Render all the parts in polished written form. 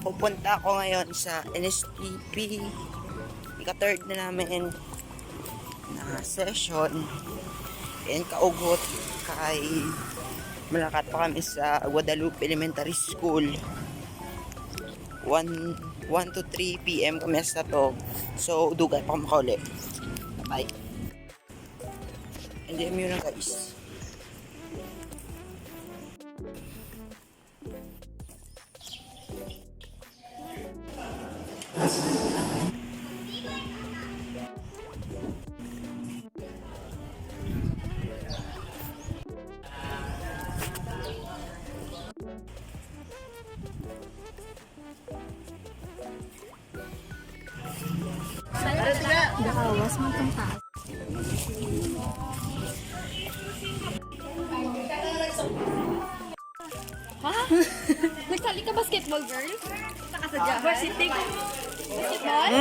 Pupunta ako ngayon sa NSTP. Ika-third na namin na session. And kaugot kay malakat pa kami sa Guadalupe Elementary School. 1 to 3 PM kami sa to. So, dugay pa kami makauli. Bye. And then yun na guys. Nakawas mo itong taas. Ha? Nagsali ka basketball, girl? Nakasadyahan? Varsity ko. Basketball?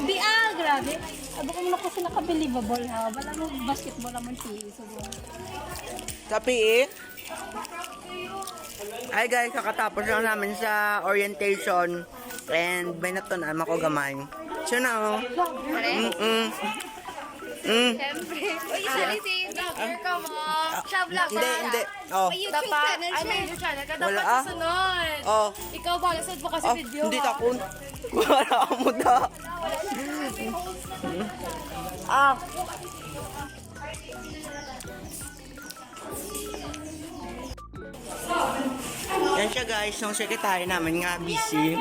Hindi grabe. Aba kung na kasi naka-believable ha. Wala mo basketball naman siya. Sa PE? Ay guys, kakatapos lang namin sa orientation. And may natunan ako gamay. So now, Siyempre. Uy, sorry si vlogger ka mo. Siya vlogger. Hindi. Oh. May YouTube channel siya. May YouTube channel ka. Wala, Dapat susunod. Oh. Ikaw ba? Lasod mo kasi video Hindi ha. takon. Wala ako mo da. Yan siya guys, yung secretary namin nga busy.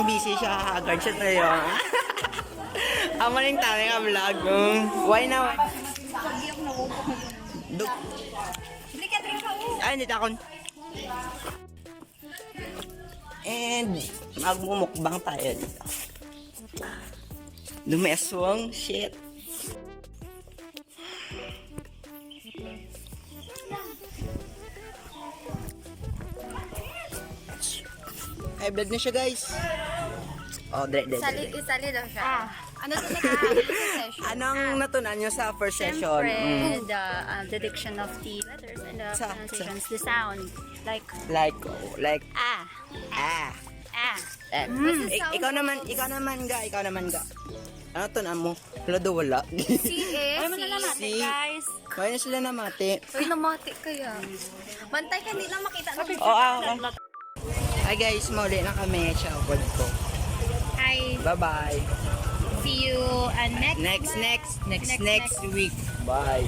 Busy siya, agad siya tayo. Ang maling tayo nga vlog. Why na? Ay, hindi takon. And magmumukbang tayo dito. Lumeswang shit. High blood na siya guys. Oh, Isali daw siya. Ano sa session? Anong natunan nyo sa first session? Siyempre, the diction of the letters and the pronunciations, the sound. Like, Ah. Ikaw naman ga. Ano to na mo? Lado wala. C.A. Ay, manalamat guys. Kaya na sila namati. Uy, namati kaya. Bantay ka, hindi lang makita ng picture. Hi guys, mauli na kami. Ciao, ko. Hi. Bye-bye. See you Next week. Bye.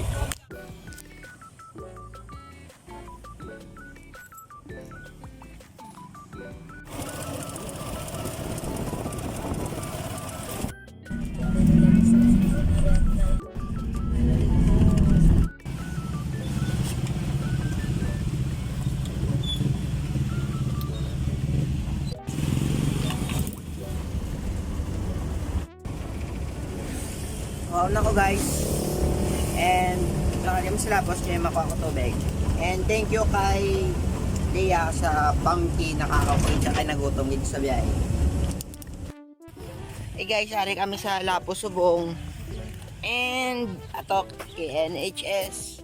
Wow na ko guys. And nakalim sila boss niya makuha ko tubig. And thank you kay Leah sa pangki nakaka-point siya kay nagutom din sa biyahe. Hey guys, ari kami sa Lapu Subong. And ato kay NHS.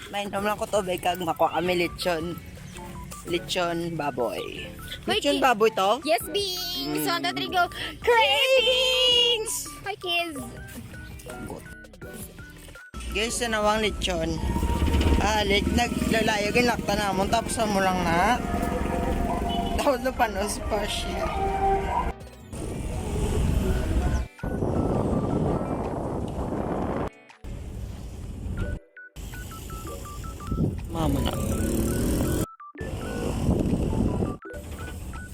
Mainom lang ko tubig kag makuha kami lechon baboy. Lechon baboy to? Yes, beings! 1, 2, 3, go! Cravings! Hi, kids! Guys, nawang lechon. Naglalayo ginakta namon tapos mo lang na. Tapos na panos pa siya. Mama na.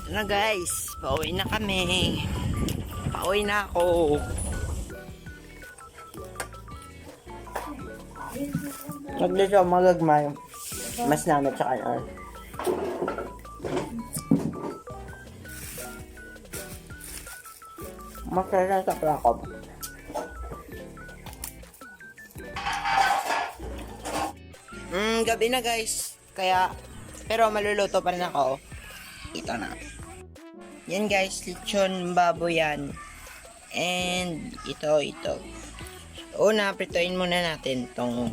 Ito na guys, pauwi na kami. Pauwi na ako. Nagdito ako magagmay. Mas namin sa kanan. Masarap sa plakop. Gabi na guys. Kaya, pero maluluto pa rin ako. Ito na. Yan guys, lechon baboy yan. And ito. Una, prituin muna natin tong...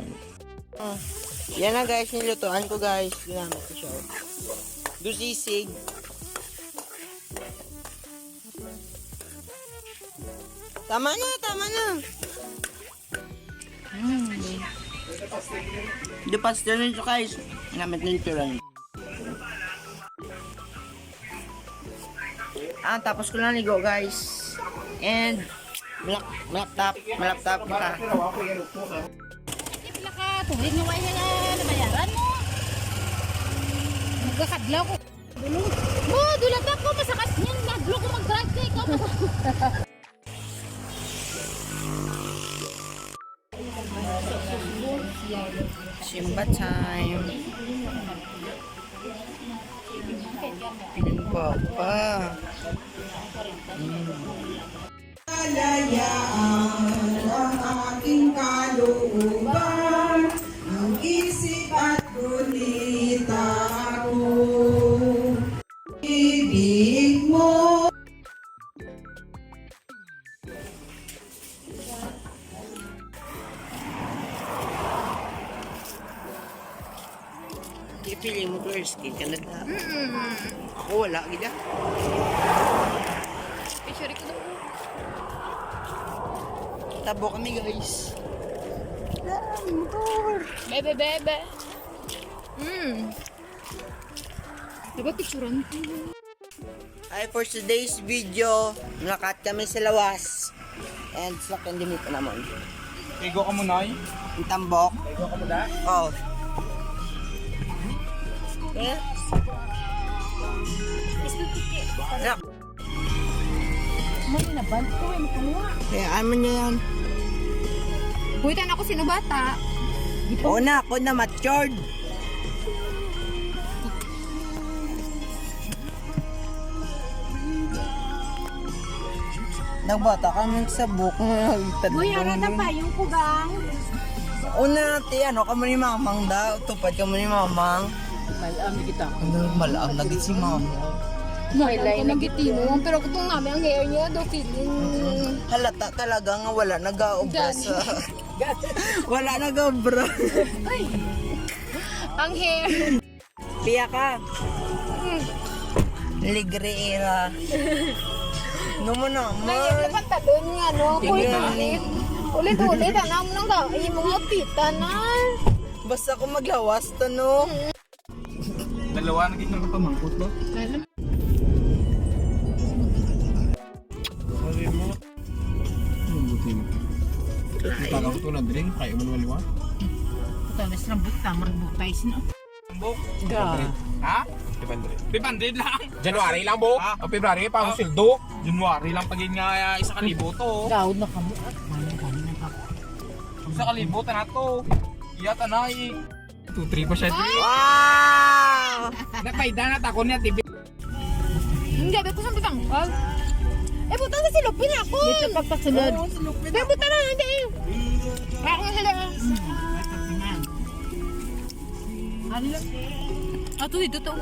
Yan na guys, nilutuan ko guys. Ginamit ko siya. Dusisig. Tama na. The pasta na ito guys. Ginamit na ito lang. Tapos ko lang ligo guys. And malaptap ka. Pila ka, tuloy nga wala na nabayaran mo. Magkakadlaw ko. Dulat ako, masakas niyan. Naglo ko mag-drive ka, ikaw masakas. Simba time. Piling papa. Kalayaan ang aking kalooban, ang isip at gunita ko. Ibig mo. Pili mo clear skin ka na da. Ako wala gida. Picture ko daw. Tabo kami guys. Bebe. Diba picturean ko? Ay, for today's video, nakat kami sa lawas. And sa pandemic pa naman. Igo ka muna eh. Ang tambok. Igo ka muna. Oh. Eh? Rak. May naban ko eh, makamuha. Kaya ano niya yan? Buhitan ako sino bata. Oo na, ako na matured. Nagbata ka ng sabok. Uy, ano na pa yung kugang? Una, ano ka mo ni mamang daw. Tupad ka mo ni mamang. Malam kita. Ano, malaam na si mama. Mailay na gitimo. Pero kung namin ang hair niya, daw feeling... Halata talaga nga wala nag-aobra sa... wala nag-aobra. Ang hair. Piya ka. Ligre era. No mo naman. Ang pantalon nga, no? Ulit-ulit. Ulit-ulit. Ano mo nang gawin? Yung mga outfitan na. Basta ako maglawas to, no? Dalawa naging ng pamangkot ba? Sabi mo. Buti mo. Tagaw to na drink, kaya mo waliwa. Talas rambut tamar butay sino. Bok. Ga. Ha? 500 lang. January lang, Bok. O February pa ang sildo. January lang pagin nga 1,000 to. Daod na kamo at man kami na pa. 1,000 na to. Iyata na 2-3 pa siya. Wow! Napaidan at ako niya, TV. Hindi, ba't ko sa butangkal? Eh, butang na silupin ako. Dito pagpasunod. Eh, butang na, hindi. Ako na sila. Ano? Ato, dito to.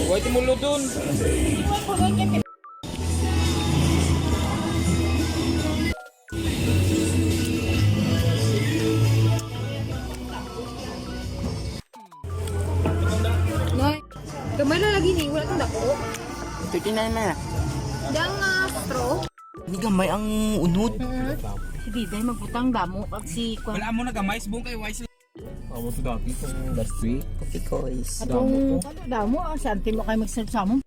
Huwag timulo dun. Noy. Gamay na lagi ni, wala kang dako. 39 na. Dang straw. Hindi gamay ang unod. Si Diday magbutang damo kag si Kwan. Wala mo na gamay, subong kay Wise. Ako to dati itong last week. Coffee coys. Atong damo ang santi mo kay magserve sa mo.